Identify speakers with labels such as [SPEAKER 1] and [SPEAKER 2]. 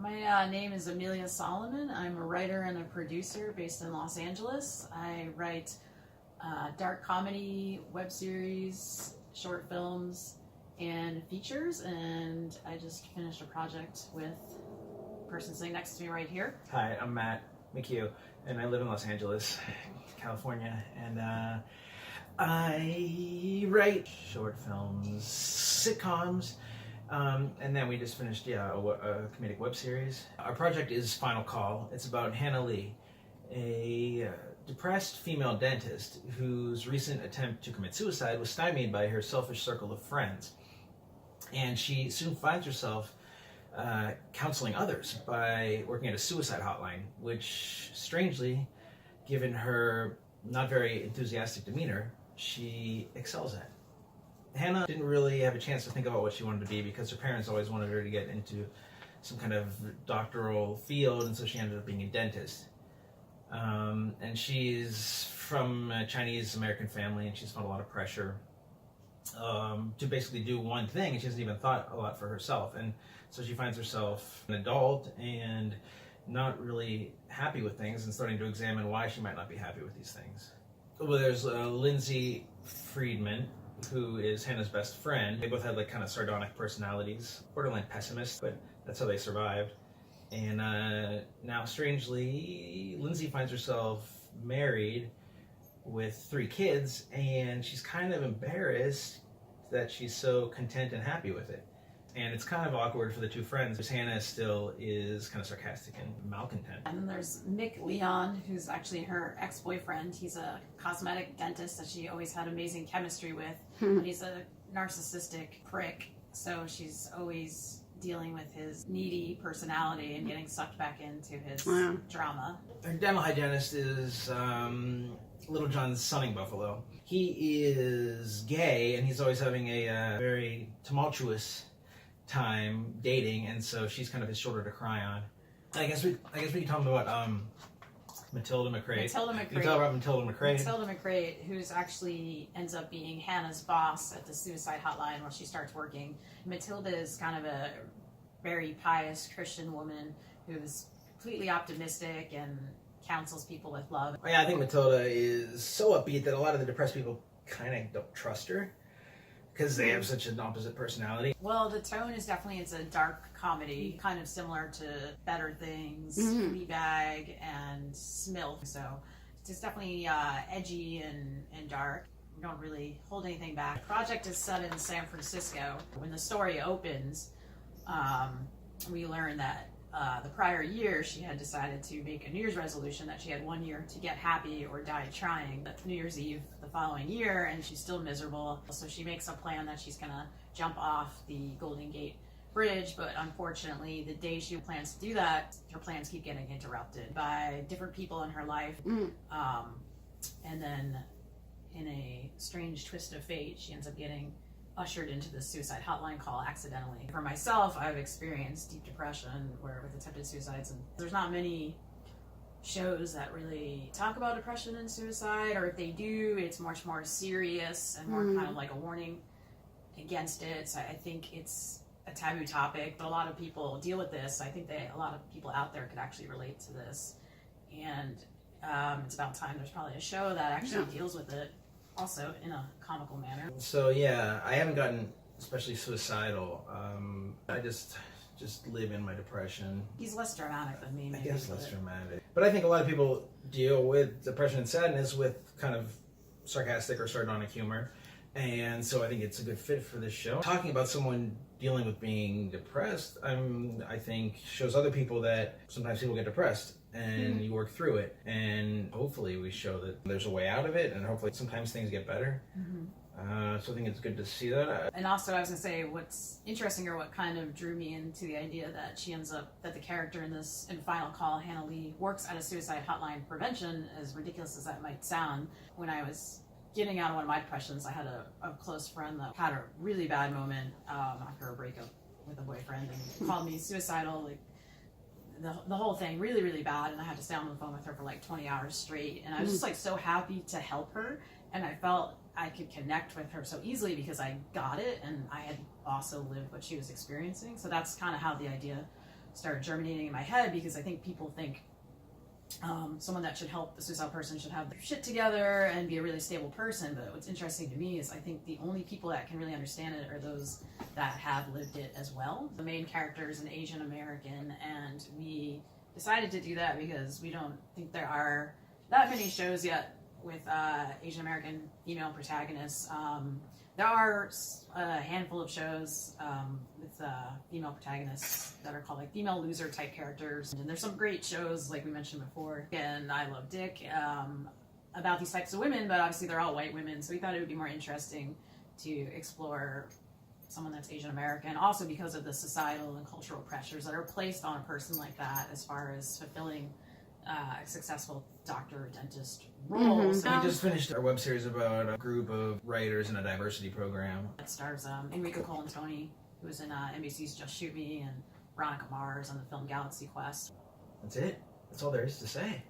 [SPEAKER 1] My name is Amelia Solomon. I'm a writer and a producer based in Los Angeles. I write dark comedy, web series, short films, and features, and I just finished a project with the person sitting next to me right here.
[SPEAKER 2] Hi, I'm Matt McHugh, and I live in Los Angeles, California, and I write short films, sitcoms, and then we just finished a comedic web series. Our project is Final Call. It's about Hannah Lee, a depressed female dentist whose recent attempt to commit suicide was stymied by her selfish circle of friends. And she soon finds herself counseling others by working at a suicide hotline, which strangely, given her not very enthusiastic demeanor, she excels at. Hannah didn't really have a chance to think about what she wanted to be because her parents always wanted her to get into some kind of doctoral field, and so she ended up being a dentist. And she's from a Chinese American family, and she's felt a lot of pressure to basically do one thing, and she hasn't even thought a lot for herself. And so she finds herself an adult and not really happy with things, and starting to examine why she might not be happy with these things. Well, there's Lindsay Friedman, who is Hannah's best friend. They both had like kind of sardonic personalities, borderline pessimists, but that's how they survived. And now, strangely, Lindsay finds herself married with 3 kids, and she's kind of embarrassed that she's so content and happy with it. And it's kind of awkward for the 2 friends because Hannah still is kind of sarcastic and malcontent.
[SPEAKER 1] And then there's Mick Leon, who's actually her ex-boyfriend. He's a cosmetic dentist that she always had amazing chemistry with, but he's a narcissistic prick, so she's always dealing with his needy personality and getting sucked back into his drama.
[SPEAKER 2] Our dental hygienist is Little John's Sunning Buffalo. He is gay, and he's always having a very tumultuous time dating, and so she's kind of his shoulder to cry on. I guess we can talk about Matilda McCrae.
[SPEAKER 1] Matilda McCrae.
[SPEAKER 2] You can tell about Matilda McCrae.
[SPEAKER 1] Matilda McCrae, who's actually ends up being Hannah's boss at the suicide hotline when she starts working. Matilda is kind of a very pious Christian woman who's completely optimistic and counsels people with love.
[SPEAKER 2] Yeah, I think Matilda is so upbeat that a lot of the depressed people kind of don't trust her because they have such an opposite personality.
[SPEAKER 1] Well, the tone is definitely, it's a dark comedy, kind of similar to Better Things, Fleabag, and Smilf. So it's definitely edgy and dark. We don't really hold anything back. The project is set in San Francisco. When the story opens, we learn that the prior year she had decided to make a New Year's resolution that she had 1 year to get happy or die trying. New Year's Eve the following year, and she's still miserable. So she makes a plan that she's gonna jump off the Golden Gate Bridge, but unfortunately the day she plans to do that, her plans keep getting interrupted by different people in her life. And then in a strange twist of fate, she ends up getting ushered into the suicide hotline call accidentally. For myself, I've experienced deep depression with attempted suicides, and there's not many shows that really talk about depression and suicide, or if they do, it's much more serious and more kind of like a warning against it. So I think it's a taboo topic, but a lot of people deal with this. I think a lot of people out there could actually relate to this, and it's about time there's probably a show that actually deals with it also in a comical manner.
[SPEAKER 2] So yeah, I haven't gotten especially suicidal. I just live in my depression.
[SPEAKER 1] He's less dramatic than me, maybe.
[SPEAKER 2] I guess less dramatic. But I think a lot of people deal with depression and sadness with kind of sarcastic or sardonic humor. And so I think it's a good fit for this show. Talking about someone dealing with being depressed, I think shows other people that sometimes people get depressed and you work through it. And hopefully we show that there's a way out of it, and hopefully sometimes things get better. So I think it's good to see that.
[SPEAKER 1] And also, I was going to say, what's interesting, or what kind of drew me into the idea that that the character in Final Call, Hannah Lee, works at a suicide hotline prevention, as ridiculous as that might sound. When I was getting out of one of my depressions, I had a close friend that had a really bad moment after a breakup with a boyfriend, and called me suicidal, like the whole thing, really, really bad. And I had to stay on the phone with her for like 20 hours straight. And I was just like so happy to help her. And I felt I could connect with her so easily because I got it, and I had also lived what she was experiencing. So that's kind of how the idea started germinating in my head, because I think people think someone that should help the suicidal person should have their shit together and be a really stable person. But what's interesting to me is I think the only people that can really understand it are those that have lived it as well. The main character is an Asian American, and we decided to do that because we don't think there are that many shows yet with Asian American female protagonists. There are a handful of shows with female protagonists that are called like female loser type characters. And there's some great shows, like we mentioned before, and I Love Dick, about these types of women, but obviously they're all white women. So we thought it would be more interesting to explore someone that's Asian American, also because of the societal and cultural pressures that are placed on a person like that as far as fulfilling a successful doctor or dentist role.
[SPEAKER 2] So we just finished our web series about a group of writers in a diversity program.
[SPEAKER 1] It stars Enrico Colantoni, who was in NBC's Just Shoot Me, and Veronica Mars on the film Galaxy Quest.
[SPEAKER 2] That's it. That's all there is to say.